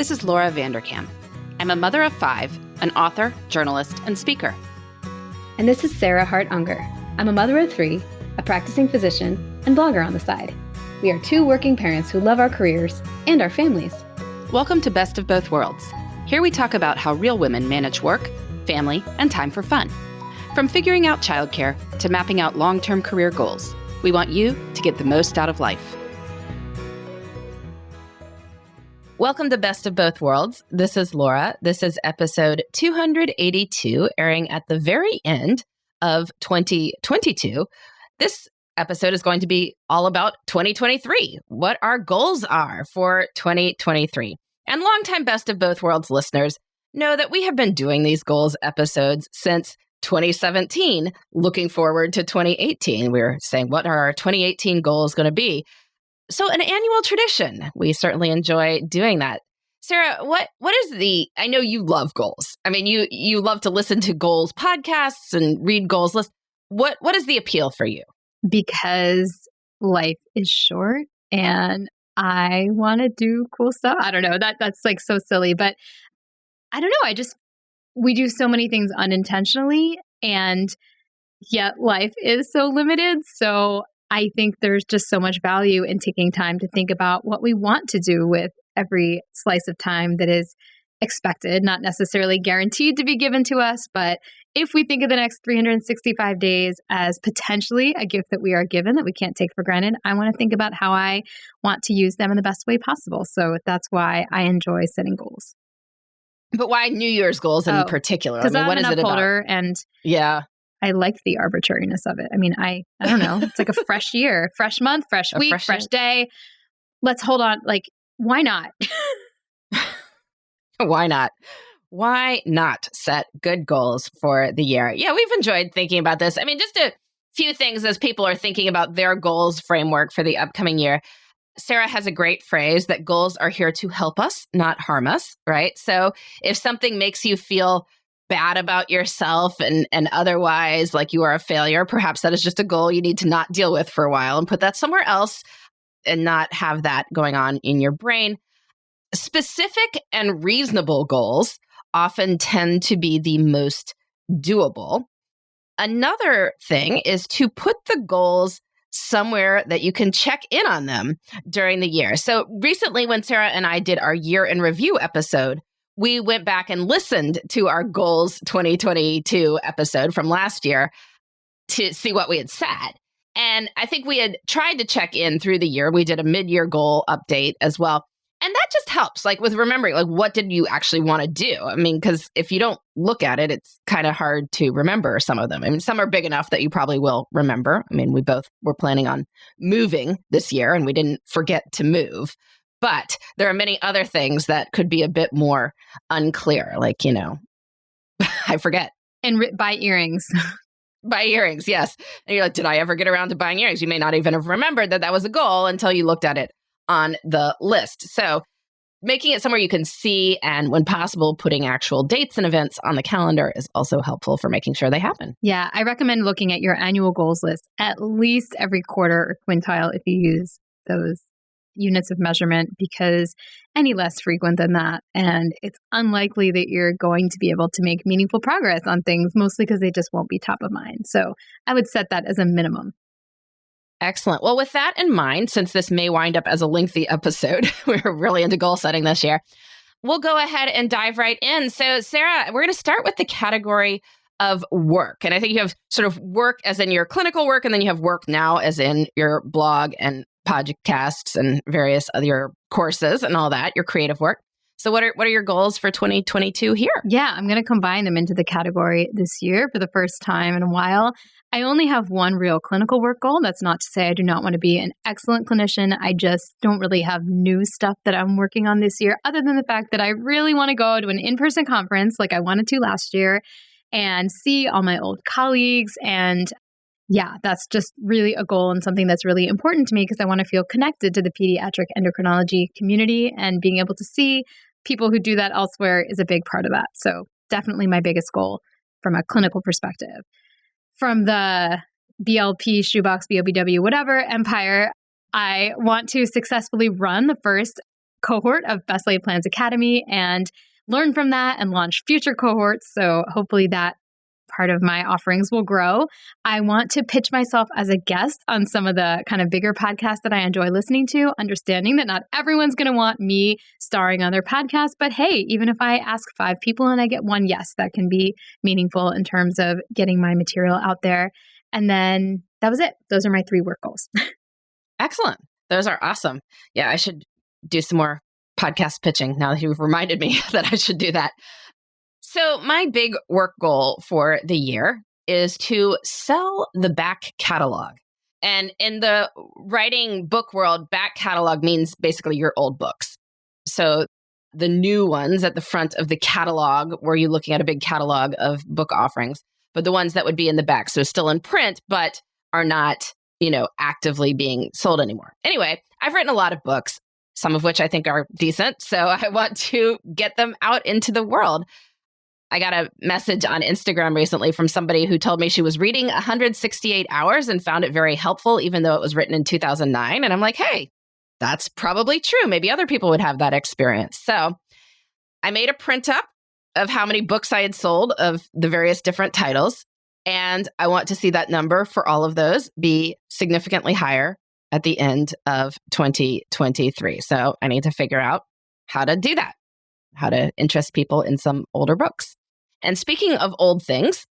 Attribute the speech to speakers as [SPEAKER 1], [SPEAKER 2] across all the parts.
[SPEAKER 1] This is Laura Vanderkam. I'm a mother of 5, an author, journalist, and speaker.
[SPEAKER 2] And this is Sarah Hart-Unger. I'm a mother of 3, a practicing physician, and blogger on the side. We are 2 working parents who love our careers and our families.
[SPEAKER 1] Welcome to Best of Both Worlds. Here we talk about how real women manage work, family, and time for fun. From figuring out childcare to mapping out long-term career goals, we want you to get the most out of life. Welcome to Best of Both Worlds. This is Laura. This is episode 282, airing at the very end of 2022. This episode is going to be all about 2023, what our goals are for 2023. And longtime Best of Both Worlds listeners know that we have been doing these goals episodes since 2017, looking forward to 2018. We're saying, what are our 2018 goals going to be? So an annual tradition. We certainly enjoy doing that. Sarah, what is I know you love goals. I mean, you love to listen to goals podcasts and read goals lists. What is the appeal for you?
[SPEAKER 2] Because life is short and I want to do cool stuff. I don't know. That's like so silly, but I don't know. We do so many things unintentionally, and yet life is so limited. So I think there's just so much value in taking time to think about what we want to do with every slice of time that is expected, not necessarily guaranteed to be given to us. But if we think of the next 365 days as potentially a gift that we are given that we can't take for granted, I want to think about how I want to use them in the best way possible. So that's why I enjoy setting goals.
[SPEAKER 1] But why New Year's goals in particular?
[SPEAKER 2] Because
[SPEAKER 1] what is
[SPEAKER 2] an
[SPEAKER 1] it about?
[SPEAKER 2] And
[SPEAKER 1] yeah,
[SPEAKER 2] I like the arbitrariness of it. I mean, I don't know. It's like a fresh year, fresh month, fresh week, fresh day. Let's hold on. Like, why not?
[SPEAKER 1] Why not? Why not set good goals for the year? Yeah, we've enjoyed thinking about this. I mean, just a few things as people are thinking about their goals framework for the upcoming year. Sarah has a great phrase that goals are here to help us, not harm us, right? So if something makes you feel bad about yourself and otherwise like you are a failure, perhaps that is just a goal you need to not deal with for a while and put that somewhere else and not have that going on in your brain. Specific and reasonable goals often tend to be the most doable. Another thing is to put the goals somewhere that you can check in on them during the year. So recently when Sarah and I did our year in review episode, we went back and listened to our goals 2022 episode from last year to see what we had said. And I think we had tried to check in through the year. We did a mid-year goal update as well. And that just helps, like with remembering, like what did you actually want to do? I mean, because if you don't look at it, it's kind of hard to remember some of them. I mean, some are big enough that you probably will remember. I mean, we both were planning on moving this year and we didn't forget to move. But there are many other things that could be a bit more unclear, like, I forget.
[SPEAKER 2] And buy earrings.
[SPEAKER 1] Buy earrings, yes. And you're like, did I ever get around to buying earrings? You may not even have remembered that was a goal until you looked at it on the list. So making it somewhere you can see and when possible, putting actual dates and events on the calendar is also helpful for making sure they happen.
[SPEAKER 2] Yeah, I recommend looking at your annual goals list at least every quarter or quintile if you use those units of measurement, because any less frequent than that, and it's unlikely that you're going to be able to make meaningful progress on things, mostly because they just won't be top of mind. So I would set that as a minimum.
[SPEAKER 1] Excellent. Well, with that in mind, since this may wind up as a lengthy episode, we're really into goal setting this year, we'll go ahead and dive right in. So, Sarah, we're going to start with the category of work. And I think you have sort of work as in your clinical work, and then you have work now as in your blog and podcasts and various other courses and all that, your creative work. So what are your goals for 2022 here?
[SPEAKER 2] Yeah, I'm going to combine them into the category this year for the first time in a while. I only have one real clinical work goal. That's not to say I do not want to be an excellent clinician. I just don't really have new stuff that I'm working on this year, other than the fact that I really want to go to an in-person conference like I wanted to last year and see all my old colleagues. And yeah, that's just really a goal and something that's really important to me because I want to feel connected to the pediatric endocrinology community, and being able to see people who do that elsewhere is a big part of that. So definitely my biggest goal from a clinical perspective. From the BLP, shoebox, BOBW, whatever empire, I want to successfully run the first cohort of Best Laid Plans Academy and learn from that and launch future cohorts. So hopefully that part of my offerings will grow. I want to pitch myself as a guest on some of the kind of bigger podcasts that I enjoy listening to, understanding that not everyone's going to want me starring on their podcast. But hey, even if I ask 5 people and I get one yes, that can be meaningful in terms of getting my material out there. And then that was it. Those are my 3 work goals.
[SPEAKER 1] Excellent. Those are awesome. Yeah, I should do some more podcast pitching now that you've reminded me that I should do that. So my big work goal for the year is to sell the back catalog. And in the writing book world, back catalog means basically your old books. So the new ones at the front of the catalog, where you're looking at a big catalog of book offerings, but the ones that would be in the back, so still in print, but are not, actively being sold anymore. Anyway, I've written a lot of books, some of which I think are decent. So I want to get them out into the world. I got a message on Instagram recently from somebody who told me she was reading 168 hours and found it very helpful, even though it was written in 2009. And I'm like, hey, that's probably true. Maybe other people would have that experience. So I made a print up of how many books I had sold of the various different titles. And I want to see that number for all of those be significantly higher at the end of 2023. So I need to figure out how to do that, how to interest people in some older books. And speaking of old things,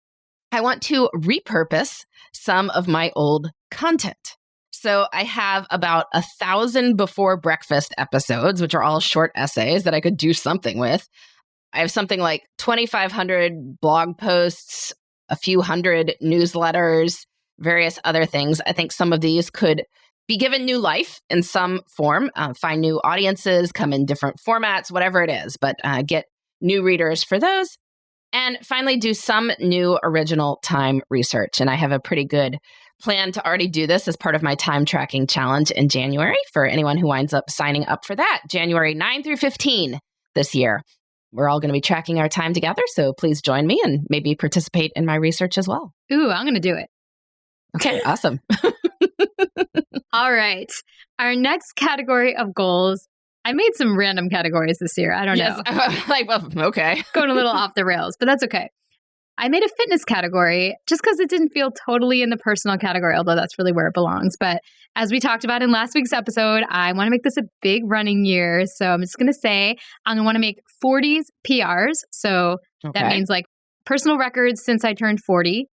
[SPEAKER 1] I want to repurpose some of my old content. So I have about 1,000 Before Breakfast episodes, which are all short essays that I could do something with. I have something like 2,500 blog posts, a few hundred newsletters, various other things. I think some of these could be given new life in some form, find new audiences, come in different formats, whatever it is, but get new readers for those. And finally, do some new original time research. And I have a pretty good plan to already do this as part of my time tracking challenge in January for anyone who winds up signing up for that, January 9 through 15 this year. We're all going to be tracking our time together, so please join me and maybe participate in my research as well.
[SPEAKER 2] Ooh, I'm going to do it.
[SPEAKER 1] Okay, awesome.
[SPEAKER 2] All right. Our next category of goals, I made some random categories this year. I don't know.
[SPEAKER 1] Okay.
[SPEAKER 2] Going a little off the rails, but that's okay. I made a fitness category just because it didn't feel totally in the personal category, although that's really where it belongs. But as we talked about in last week's episode, I want to make this a big running year. So I'm just going to say I'm going to want to make 40s PRs. So that means like personal records since I turned 40.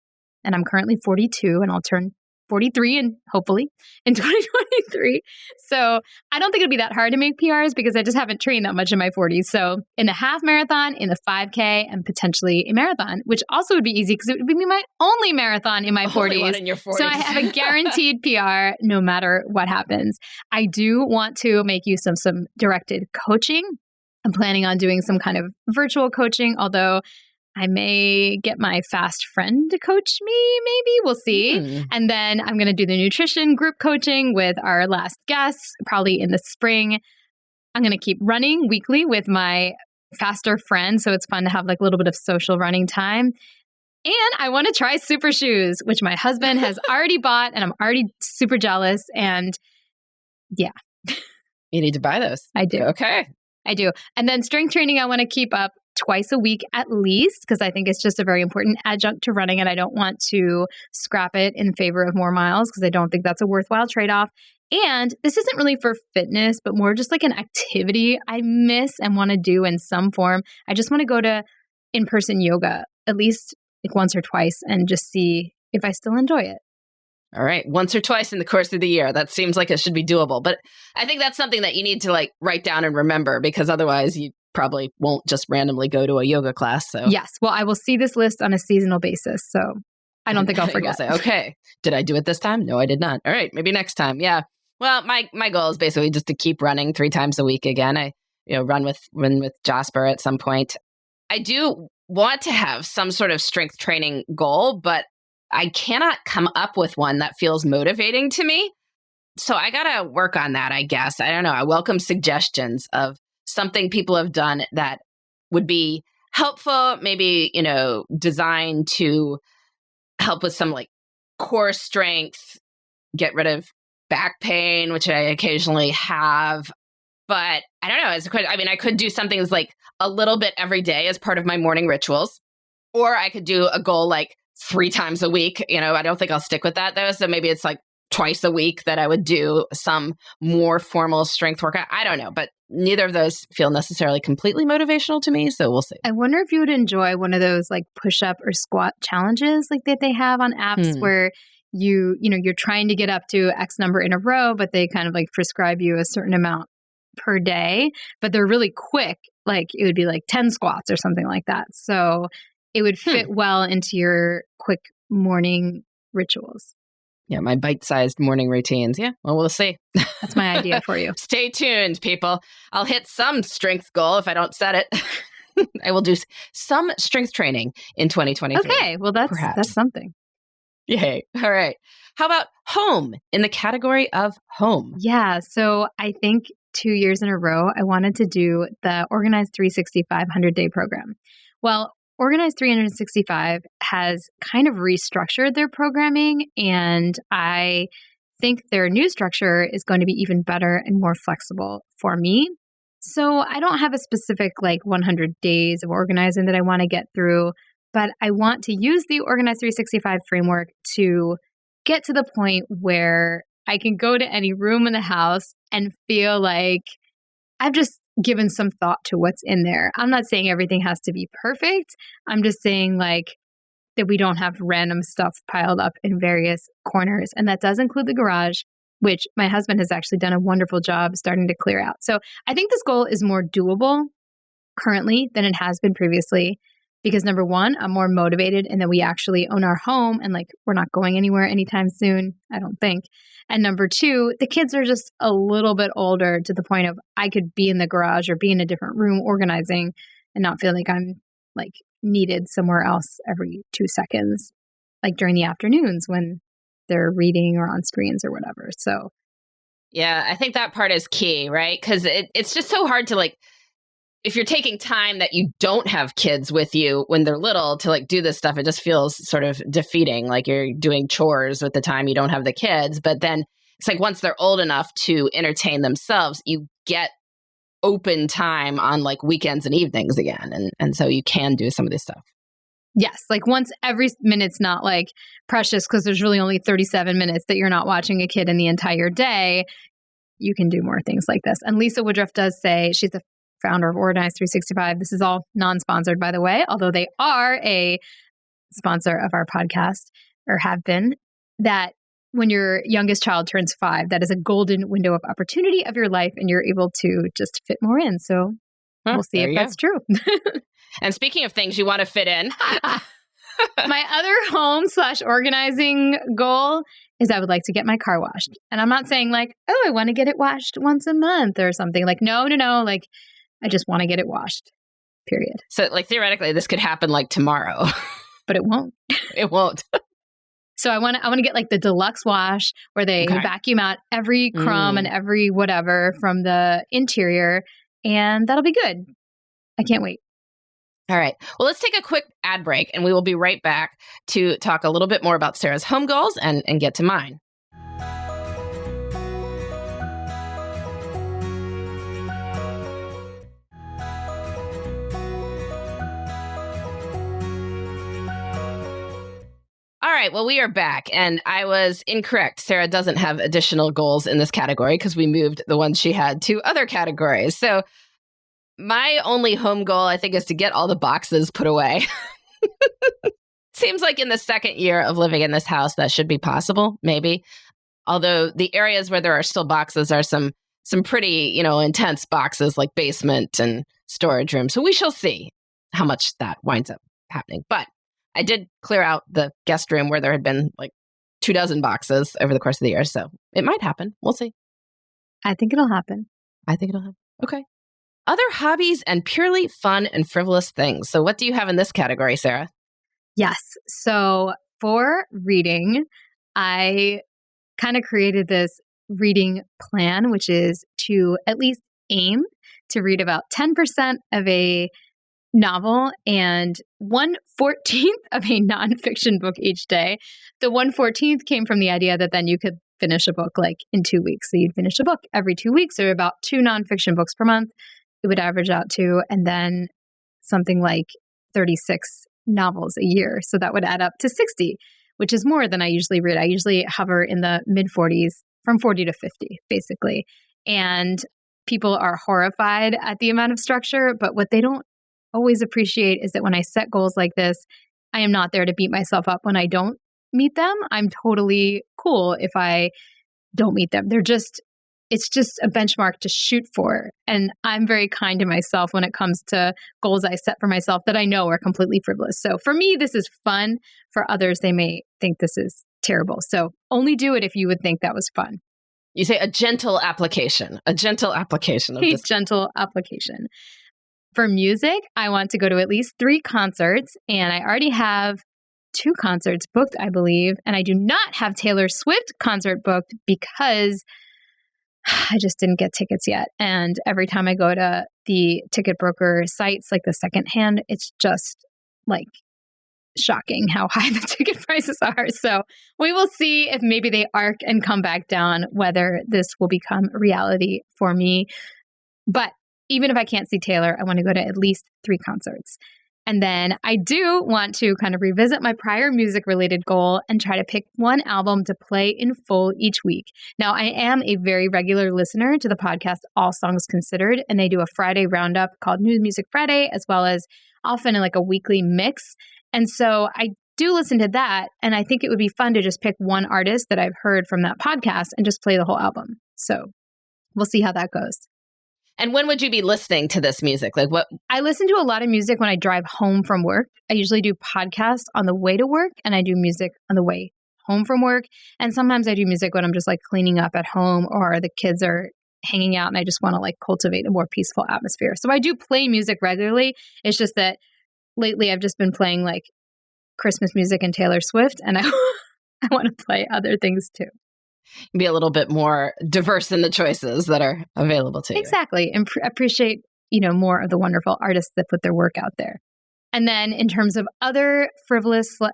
[SPEAKER 2] And I'm currently 42 and I'll turn 43 and hopefully in 2023. So I don't think it'd be that hard to make PRs because I just haven't trained that much in my 40s. So in the half marathon, in the 5K, and potentially a marathon, which also would be easy because it would be my only marathon in my 40s.
[SPEAKER 1] Only one in your 40s.
[SPEAKER 2] So I have a guaranteed PR no matter what happens. I do want to make use of some directed coaching. I'm planning on doing some kind of virtual coaching, although I may get my fast friend to coach me, maybe. We'll see. And then I'm going to do the nutrition group coaching with our last guest, probably in the spring. I'm going to keep running weekly with my faster friend. So it's fun to have like a little bit of social running time. And I want to try super shoes, which my husband has already bought. And I'm already super jealous. And yeah.
[SPEAKER 1] You need to buy those.
[SPEAKER 2] I do.
[SPEAKER 1] Okay.
[SPEAKER 2] I do. And then strength training, I want to keep up twice a week at least, because I think it's just a very important adjunct to running and I don't want to scrap it in favor of more miles because I don't think that's a worthwhile trade-off. And this isn't really for fitness, but more just like an activity I miss and want to do in some form. I just want to go to in-person yoga at least like once or twice and just see if I still enjoy it.
[SPEAKER 1] All right. Once or twice in the course of the year. That seems like it should be doable. But I think that's something that you need to like write down and remember because otherwise you probably won't just randomly go to a yoga class. So
[SPEAKER 2] yes. Well, I will see this list on a seasonal basis. So I don't think I'll forget.
[SPEAKER 1] Say, okay. Did I do it this time? No, I did not. All right. Maybe next time. Yeah. Well, my goal is basically just to keep running 3 times a week again. I run with Jasper at some point. I do want to have some sort of strength training goal, but I cannot come up with one that feels motivating to me. So I got to work on that, I guess. I don't know. I welcome suggestions of something people have done that would be helpful, maybe, designed to help with some like core strength, get rid of back pain, which I occasionally have. But I don't know. I could do something that's like a little bit every day as part of my morning rituals, or I could do a goal like 3 times a week. I don't think I'll stick with that though. So maybe it's like twice a week that I would do some more formal strength workout. I don't know, but neither of those feel necessarily completely motivational to me. So we'll see.
[SPEAKER 2] I wonder if you would enjoy one of those like push-up or squat challenges like that they have on apps where you're trying to get up to X number in a row, but they kind of like prescribe you a certain amount per day, but they're really quick. Like it would be like 10 squats or something like that. So it would fit well into your quick morning rituals.
[SPEAKER 1] Yeah, my bite-sized morning routines. Yeah, well, we'll see.
[SPEAKER 2] That's my idea for you.
[SPEAKER 1] Stay tuned, people. I'll hit some strength goal if I don't set it. I will do some strength training in 2023.
[SPEAKER 2] Okay, well, that's something.
[SPEAKER 1] Yay. All right. How about home in the category of home?
[SPEAKER 2] Yeah, so I think 2 years in a row, I wanted to do the Organized 365 100-day program. Well, Organized 365 has kind of restructured their programming, and I think their new structure is going to be even better and more flexible for me. So I don't have a specific like 100 days of organizing that I want to get through, but I want to use the Organized 365 framework to get to the point where I can go to any room in the house and feel like I've just given some thought to what's in there. I'm not saying everything has to be perfect. I'm just saying like that we don't have random stuff piled up in various corners. And that does include the garage, which my husband has actually done a wonderful job starting to clear out. So I think this goal is more doable currently than it has been previously because number one, I'm more motivated and that we actually own our home and like we're not going anywhere anytime soon, I don't think. And number two, the kids are just a little bit older to the point of I could be in the garage or be in a different room organizing and not feel like I'm like needed somewhere else every 2 seconds, like during the afternoons when they're reading or on screens or whatever. So,
[SPEAKER 1] yeah, I think that part is key, right? Because it's just so hard to like, if you're taking time that you don't have kids with you when they're little to like do this stuff, it just feels sort of defeating. Like you're doing chores with the time you don't have the kids. But then it's like once they're old enough to entertain themselves, you get open time on like weekends and evenings again. And so you can do some of this stuff.
[SPEAKER 2] Yes. Like once every minute's not like precious because there's really only 37 minutes that you're not watching a kid in the entire day, you can do more things like this. And Lisa Woodruff does say, she's the founder of Organized 365. This is all non-sponsored, by the way, although they are a sponsor of our podcast or have been, that when your youngest child turns 5, that is a golden window of opportunity of your life and you're able to just fit more in. So we'll see if that's true.
[SPEAKER 1] And speaking of things you want to fit in.
[SPEAKER 2] My other home/organizing goal is I would like to get my car washed. And I'm not saying like, oh, I want to get it washed once a month or something. Like, no. Like, I just want to get it washed, period.
[SPEAKER 1] So like theoretically, this could happen like tomorrow.
[SPEAKER 2] But it won't.
[SPEAKER 1] It won't.
[SPEAKER 2] So I want to get like the deluxe wash where they vacuum out every crumb and every whatever from the interior. And that'll be good. I can't wait.
[SPEAKER 1] All right. Well, let's take a quick ad break and we will be right back to talk a little bit more about Sarah's home goals and get to mine. All right. Well, we are back and I was incorrect. Sarah doesn't have additional goals in this category because we moved the ones she had to other categories. So my only home goal, I think, is to get all the boxes put away. Seems like in the second year of living in this house, that should be possible, maybe. Although the areas where there are still boxes are some pretty, intense boxes like basement and storage room. So we shall see how much that winds up happening. But I did clear out the guest room where there had been like 24 boxes over the course of the year. So it might happen. We'll see.
[SPEAKER 2] I think it'll happen.
[SPEAKER 1] Okay. Other hobbies and purely fun and frivolous things. So what do you have in this category, Sarah?
[SPEAKER 2] Yes. So for reading, I kind of created this reading plan, which is to at least aim to read about 10% of a novel and 1/14 of a nonfiction book each day. The 1/14 came from the idea that then you could finish a book like in 2 weeks. So you'd finish a book every 2 weeks, or about 2 nonfiction books per month. It would average out to, and then something like 36 novels a year. So that would add up to 60, which is more than I usually read. I usually hover in the mid 40s, from 40 to 50, basically. And people are horrified at the amount of structure, but what they don't always appreciate is that when I set goals like this, I am not there to beat myself up when I don't meet them. I'm totally cool if I don't meet them. It's just a benchmark to shoot for. And I'm very kind to myself when it comes to goals I set for myself that I know are completely frivolous. So for me, this is fun. For others, they may think this is terrible. So only do it if you would think that was fun.
[SPEAKER 1] You say a gentle application of this.
[SPEAKER 2] Gentle application. For music, I want to go to at least 3 concerts, and I already have 2 concerts booked, I believe. And I do not have Taylor Swift concert booked because I just didn't get tickets yet. And every time I go to the ticket broker sites, like the secondhand, it's just like shocking how high the ticket prices are. So we will see if maybe they arc and come back down, whether this will become a reality for me. But even if I can't see Taylor, I want to go to at least 3 concerts. And then I do want to kind of revisit my prior music-related goal and try to pick one album to play in full each week. Now, I am a very regular listener to the podcast All Songs Considered, and they do a Friday roundup called New Music Friday, as well as often in like a weekly mix. And so I do listen to that, and I think it would be fun to just pick one artist that I've heard from that podcast and just play the whole album. So we'll see how that goes.
[SPEAKER 1] And when would you be listening to this music? Like what?
[SPEAKER 2] I listen to a lot of music when I drive home from work. I usually do podcasts on the way to work, and I do music on the way home from work. And sometimes I do music when I'm just like cleaning up at home, or the kids are hanging out and I just want to like cultivate a more peaceful atmosphere. So I do play music regularly. It's just that lately I've just been playing like Christmas music and Taylor Swift, and I want to play other things too.
[SPEAKER 1] Be a little bit more diverse in the choices that are available to you.
[SPEAKER 2] Exactly. And appreciate, more of the wonderful artists that put their work out there. And then in terms of other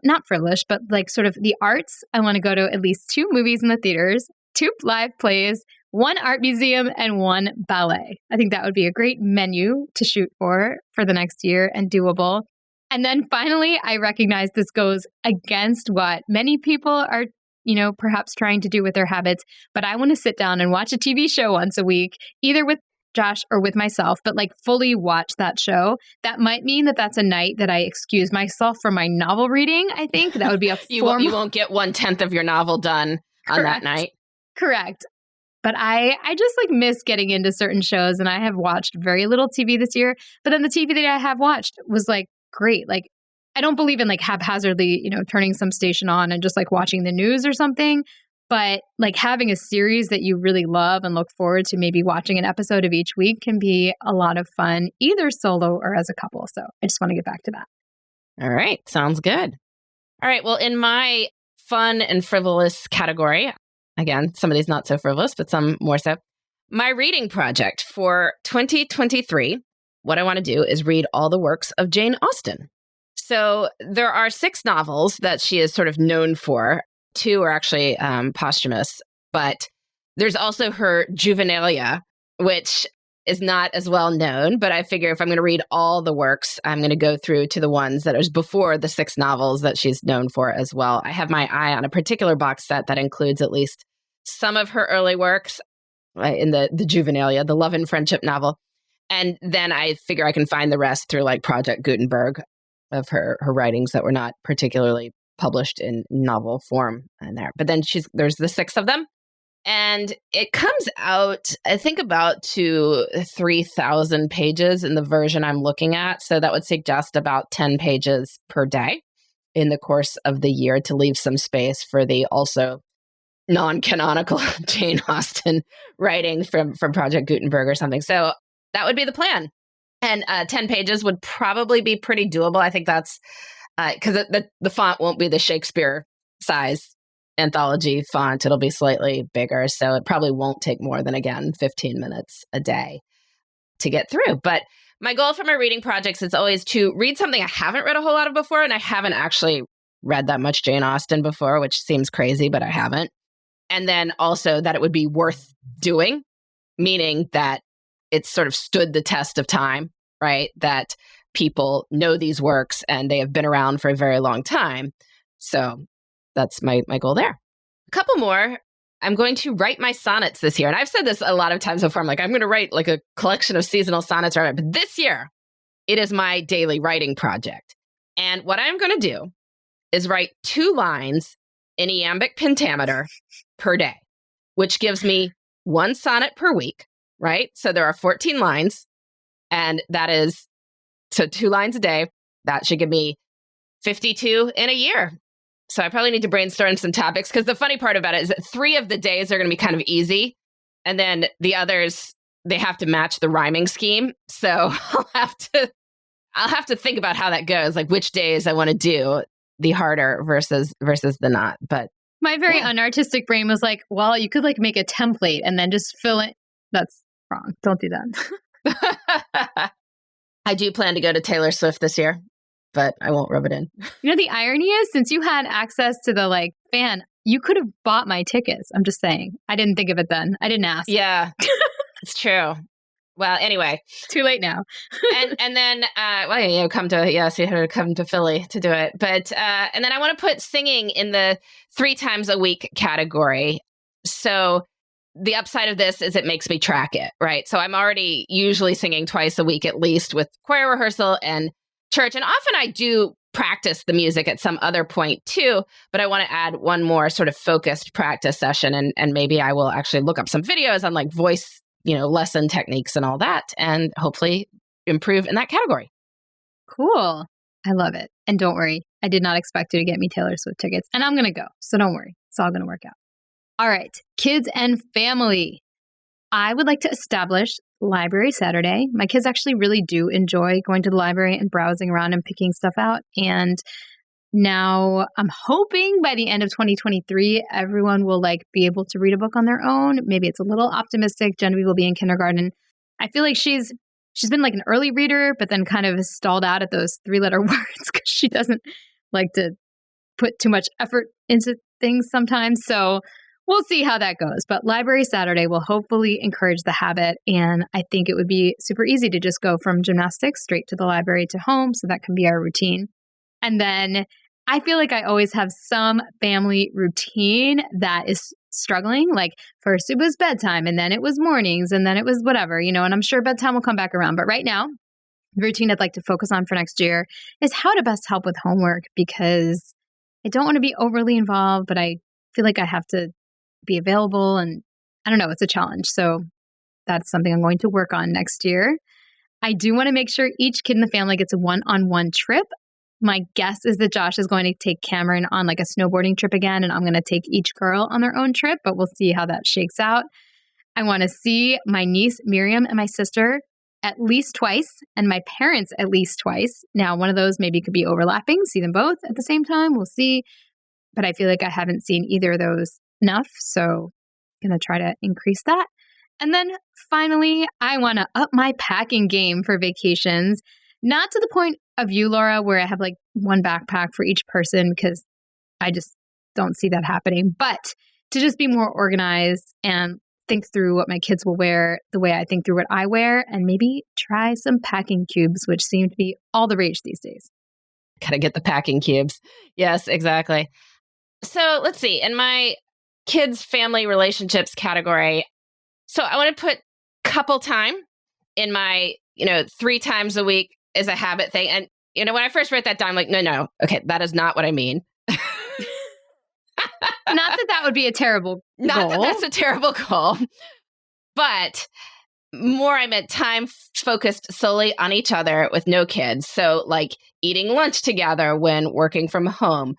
[SPEAKER 2] not frivolous, but like sort of the arts, I want to go to at least 2 movies in the theaters, 2 live plays, 1 art museum, and 1 ballet. I think that would be a great menu to shoot for the next year and doable. And then finally, I recognize this goes against what many people are perhaps trying to do with their habits. But I want to sit down and watch a TV show once a week, either with Josh or with myself, but like fully watch that show. That might mean that that's a night that I excuse myself from my novel reading. I think that would be a
[SPEAKER 1] you won't get 1/10 of your novel done on that night.
[SPEAKER 2] Correct. But I just like miss getting into certain shows, and I have watched very little TV this year. But then the TV that I have watched was like great. Like I don't believe in like haphazardly, turning some station on and just like watching the news or something. But like having a series that you really love and look forward to maybe watching an episode of each week can be a lot of fun, either solo or as a couple. So I just want to get back to that.
[SPEAKER 1] All right. Sounds good. All right. Well, in my fun and frivolous category, again, some of these not so frivolous, but some more so, my reading project for 2023, what I want to do is read all the works of Jane Austen. So there are 6 novels that she is sort of known for. 2 are actually posthumous, but there's also her Juvenalia, which is not as well known. But I figure if I'm going to read all the works, I'm going to go through to the ones that are before the 6 novels that she's known for as well. I have my eye on a particular box set that includes at least some of her early works in the Juvenalia, the Love and Friendship novel. And then I figure I can find the rest through like Project Gutenberg of her writings that were not particularly published in novel form in there. But then there's the 6 of them. And it comes out, I think, about to 3,000 pages in the version I'm looking at. So that would suggest about 10 pages per day in the course of the year to leave some space for the also non-canonical Jane Austen writing from Project Gutenberg or something. So that would be the plan. And 10 pages would probably be pretty doable. I think that's because the font won't be the Shakespeare size anthology font. It'll be slightly bigger. So it probably won't take more than, again, 15 minutes a day to get through. But My goal for my reading projects is always to read something I haven't read a whole lot of before, and I haven't actually read that much Jane Austen before, which seems crazy, but I haven't. And then also that it would be worth doing, meaning that it's sort of stood the test of time, right? That people know these works and they have been around for a very long time. So that's my goal there. A couple more. I'm going to write my sonnets this year. And I've said this a lot of times before. I'm like, I'm going to write like a collection of seasonal sonnets. But this year, it is my daily writing project. And what I'm going to do is write 2 lines in iambic pentameter per day, which gives me 1 sonnet per week, right? So there are 14 lines. And that is, so 2 lines a day. That should give me 52 in a year. So I probably need to brainstorm some topics, because the funny part about it is that 3 of the days are going to be kind of easy. And then the others, they have to match the rhyming scheme. So I'll have to think about how that goes, like which days I want to do the harder versus the not. But
[SPEAKER 2] my very unartistic brain was like, well, you could like make a template and then just fill it. That's wrong. Don't do that.
[SPEAKER 1] I do plan to go to Taylor Swift this year, but I won't rub it in.
[SPEAKER 2] You know, the irony is, since you had access to the like fan, you could have bought my tickets. I'm just saying. I didn't think of it then. I didn't ask.
[SPEAKER 1] Yeah, it's true. Well, anyway.
[SPEAKER 2] Too late now.
[SPEAKER 1] and then, you come to Philly to do it. But, and then I want to put singing in the 3 times a week category. So the upside of this is it makes me track it, right? So I'm already usually singing twice a week at least, with choir rehearsal and church. And often I do practice the music at some other point too, but I want to add one more sort of focused practice session. And maybe I will actually look up some videos on like voice, lesson techniques and all that, and hopefully improve in that category.
[SPEAKER 2] Cool. I love it. And don't worry, I did not expect you to get me Taylor Swift tickets, and I'm going to go. So don't worry. It's all going to work out. All right. Kids and family. I would like to establish Library Saturday. My kids actually really do enjoy going to the library and browsing around and picking stuff out. And now I'm hoping by the end of 2023, everyone will like be able to read a book on their own. Maybe it's a little optimistic. Genevieve will be in kindergarten. I feel like she's been like an early reader, but then kind of has stalled out at those 3-letter words because she doesn't like to put too much effort into things sometimes. So we'll see how that goes. But Library Saturday will hopefully encourage the habit. And I think it would be super easy to just go from gymnastics straight to the library to home. So that can be our routine. And then I feel like I always have some family routine that is struggling. Like first it was bedtime, and then it was mornings, and then it was whatever, and I'm sure bedtime will come back around. But right now, the routine I'd like to focus on for next year is how to best help with homework, because I don't want to be overly involved, but I feel like I have to be available, and I don't know, it's a challenge. So that's something I'm going to work on next year. I do want to make sure each kid in the family gets a one-on-one trip. My guess is that Josh is going to take Cameron on like a snowboarding trip again, and I'm going to take each girl on their own trip, but we'll see how that shakes out. I want to see my niece Miriam and my sister at least twice, and my parents at least twice. Now, one of those maybe could be overlapping, see them both at the same time. We'll see. But I feel like I haven't seen either of those enough, so I'm going to try to increase that. And then finally, I want to up my packing game for vacations. Not to the point of you, Laura, where I have like one backpack for each person, because I just don't see that happening. But to just be more organized and think through what my kids will wear the way I think through what I wear, and maybe try some packing cubes, which seem to be all the rage these days.
[SPEAKER 1] Gotta get the packing cubes. Yes, exactly. So let's see. In my kids, family, relationships category, so I want to put couple time in my, 3 times a week is a habit thing. And, when I first wrote that down, I'm like, no, okay, that is not what I mean.
[SPEAKER 2] Not that would be a terrible goal.
[SPEAKER 1] Not that that's a terrible goal. But more, I meant time focused solely on each other with no kids. So like eating lunch together when working from home,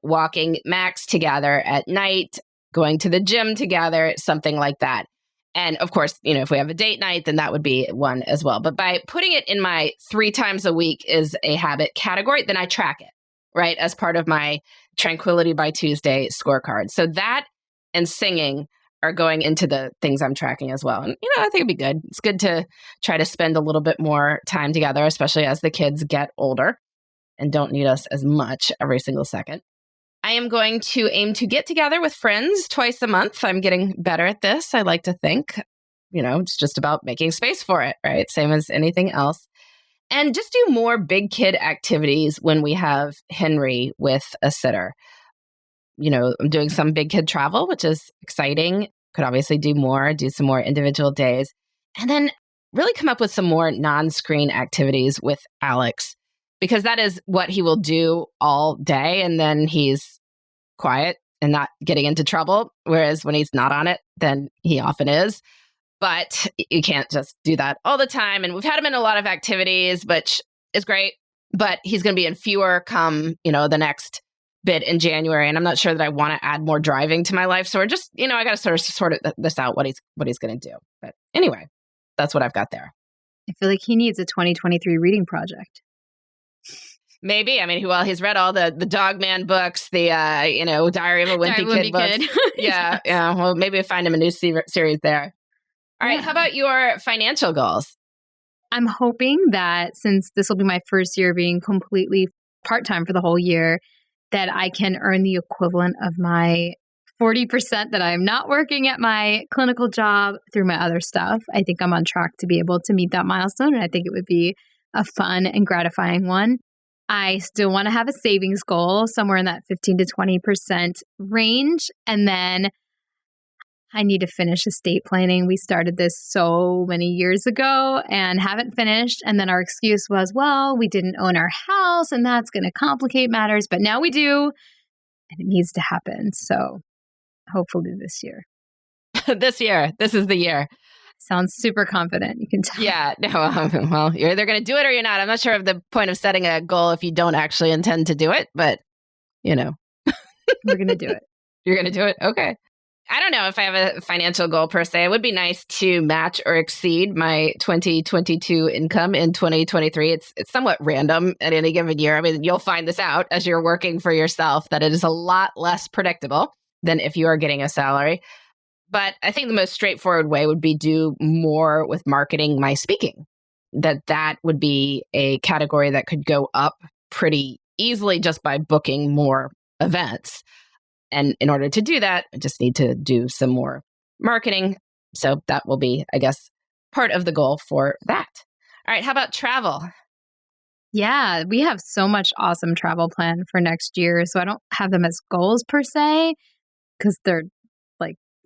[SPEAKER 1] walking Max together at night, going to the gym together, something like that. And of course, if we have a date night, then that would be one as well. But by putting it in my 3 times a week is a habit category, then I track it, right, as part of my Tranquility by Tuesday scorecard. So that and singing are going into the things I'm tracking as well. And, I think it'd be good. It's good to try to spend a little bit more time together, especially as the kids get older and don't need us as much every single second. I am going to aim to get together with friends twice a month. I'm getting better at this, I like to think. It's just about making space for it, right? Same as anything else. And just do more big kid activities when we have Henry with a sitter. I'm doing some big kid travel, which is exciting. Could obviously do some more individual days. And then really come up with some more non-screen activities with Alex, because that is what he will do all day. And then he's quiet and not getting into trouble. Whereas when he's not on it, then he often is. But you can't just do that all the time. And we've had him in a lot of activities, which is great. But he's going to be in fewer come, the next bit in January. And I'm not sure that I want to add more driving to my life. So we're just, I got to sort this out, what he's going to do. But anyway, that's what I've got there.
[SPEAKER 2] I feel like he needs a 2023 reading project.
[SPEAKER 1] Maybe. I mean, he's read all the Dog Man books, the, Diary of a Wimpy Kid books. Yeah. Yeah. Well, maybe we'll find him a new series there. All right. How about your financial goals?
[SPEAKER 2] I'm hoping that since this will be my first year being completely part-time for the whole year, that I can earn the equivalent of my 40% that I'm not working at my clinical job through my other stuff. I think I'm on track to be able to meet that milestone, and I think it would be a fun and gratifying one. I still want to have a savings goal somewhere in that 15 to 20% range. And then I need to finish estate planning. We started this so many years ago and haven't finished. And then our excuse was, well, we didn't own our house and that's going to complicate matters. But now we do, and it needs to happen. So hopefully this year.
[SPEAKER 1] This is the year.
[SPEAKER 2] Sounds super confident. You can tell.
[SPEAKER 1] Yeah. No. Well, you're either going to do it or you're not. I'm not sure of the point of setting a goal if you don't actually intend to do it, but
[SPEAKER 2] we're going to do it.
[SPEAKER 1] You're going to do it. Okay. I don't know if I have a financial goal per se. It would be nice to match or exceed my 2022 income in 2023. It's somewhat random at any given year. I mean, you'll find this out as you're working for yourself, that it is a lot less predictable than if you are getting a salary. But I think the most straightforward way would be do more with marketing my speaking. That would be a category that could go up pretty easily just by booking more events. And in order to do that, I just need to do some more marketing. So that will be, I guess, part of the goal for that. All right. How about travel?
[SPEAKER 2] Yeah, we have so much awesome travel planned for next year. So I don't have them as goals per se, because they're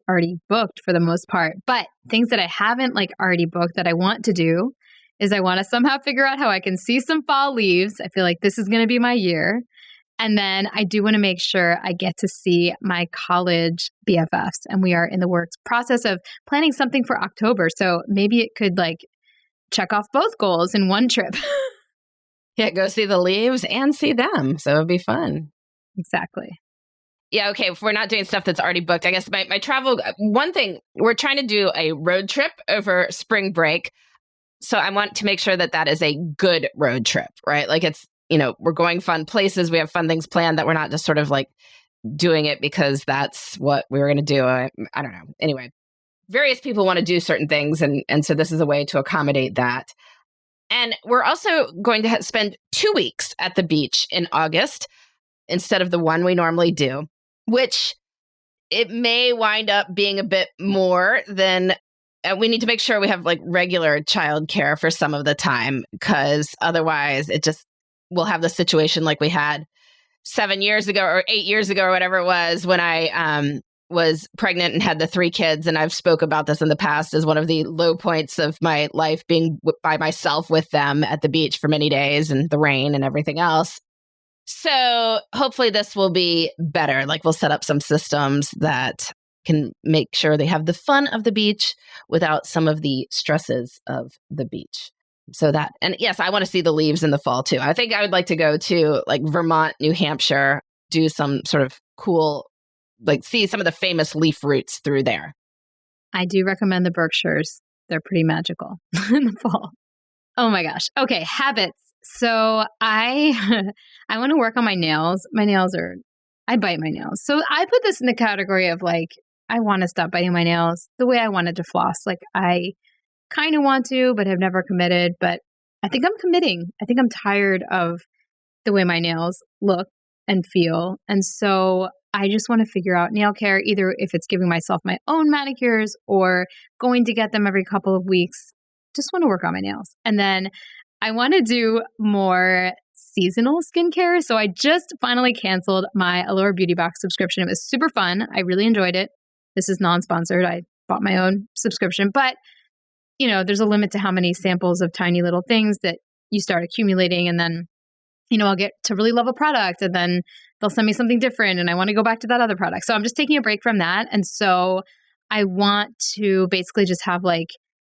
[SPEAKER 2] already booked for the most part. But things that I haven't already booked that I want to do is I want to somehow figure out how I can see some fall leaves. I feel like this is going to be my year. And then I do want to make sure I get to see my college BFFs. And we are in the process of planning something for October. So maybe it could check off both goals in one trip.
[SPEAKER 1] Yeah, go see the leaves and see them. So it'll be fun.
[SPEAKER 2] Exactly.
[SPEAKER 1] Yeah, okay, if we're not doing stuff that's already booked, I guess my travel, one thing, we're trying to do a road trip over spring break. So I want to make sure that is a good road trip, right? It's, we're going fun places. We have fun things planned, that we're not just sort of doing it because that's what we were going to do. I don't know. Anyway, various people want to do certain things. And so this is a way to accommodate that. And we're also going to spend 2 weeks at the beach in August instead of the one we normally do, which it may wind up being a bit more than we need to make sure we have regular childcare for some of the time, because otherwise we'll have the situation like we had 7 years ago or 8 years ago or whatever it was when I was pregnant and had the 3 kids. And I've spoke about this in the past as one of the low points of my life, being by myself with them at the beach for many days and the rain and everything else. So hopefully this will be better. We'll set up some systems that can make sure they have the fun of the beach without some of the stresses of the beach. So that, and yes, I want to see the leaves in the fall too. I think I would like to go to Vermont, New Hampshire, do some sort of cool, see some of the famous leaf routes through there.
[SPEAKER 2] I do recommend the Berkshires. They're pretty magical in the fall. Oh my gosh. Okay, habits. So I want to work on my nails. I bite my nails. So I put this in the category of I I want to stop biting my nails the way I wanted to floss. Like I kind of want to, but have never committed. But I think I'm committing. I think I'm tired of the way my nails look and feel. And so I just want to figure out nail care, either if it's giving myself my own manicures or going to get them every couple of weeks. Just want to work on my nails. And then I want to do more seasonal skincare. So I just finally canceled my Allure Beauty Box subscription. It was super fun. I really enjoyed it. This is non-sponsored. I bought my own subscription, but there's a limit to how many samples of tiny little things that you start accumulating. And then, I'll get to really love a product and then they'll send me something different and I want to go back to that other product. So I'm just taking a break from that. And so I want to basically just have like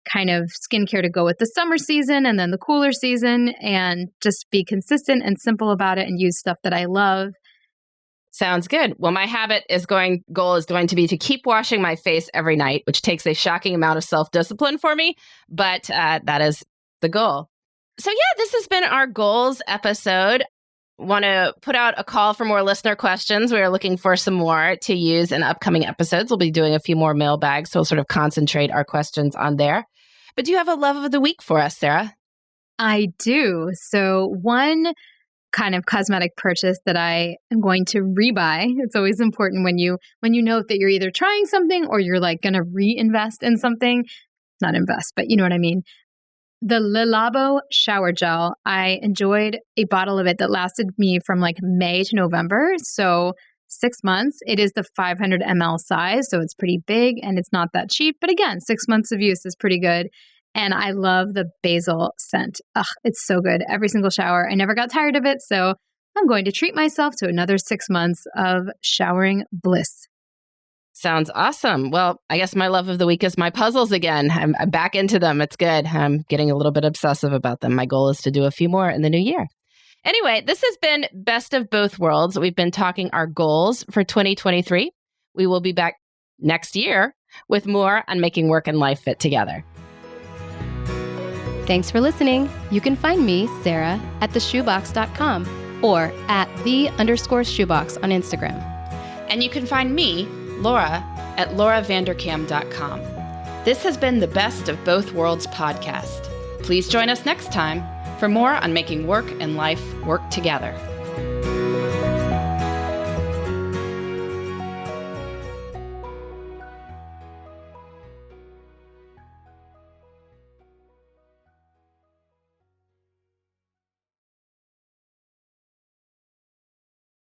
[SPEAKER 2] kind of skincare to go with the summer season and then the cooler season and just be consistent and simple about it and use stuff that I love.
[SPEAKER 1] Sounds good. Well, my goal is going to be to keep washing my face every night, which takes a shocking amount of self-discipline for me, but that is the goal. So yeah, this has been our goals episode. Want to put out a call for more listener questions. We are looking for some more to use in upcoming episodes. We'll be doing a few more mailbags, so we'll sort of concentrate our questions on there. But do you have a love of the week for us, Sarah?
[SPEAKER 2] I do. So one kind of cosmetic purchase that I am going to rebuy. It's always important when you note that you're either trying something or you're like going to reinvest in something. Not invest, but you know what I mean. The Le Labo shower gel, I enjoyed a bottle of it that lasted me from like May to November. So 6 months. It is the 500 ml size. So it's pretty big and it's not that cheap. But again, 6 months of use is pretty good. And I love the basil scent. Ugh, it's so good. Every single shower. I never got tired of it. So I'm going to treat myself to another 6 months of showering bliss.
[SPEAKER 1] Sounds awesome. Well, I guess my love of the week is my puzzles again. I'm back into them. It's good. I'm getting a little bit obsessive about them. My goal is to do a few more in the new year. Anyway, this has been Best of Both Worlds. We've been talking our goals for 2023. We will be back next year with more on making work and life fit together.
[SPEAKER 3] Thanks for listening. You can find me, Sarah, at theshoebox.com or at @the_shoebox on Instagram.
[SPEAKER 1] And you can find me, Laura, at lauravanderkam.com. This has been the Best of Both Worlds podcast. Please join us next time for more on making work and life work together.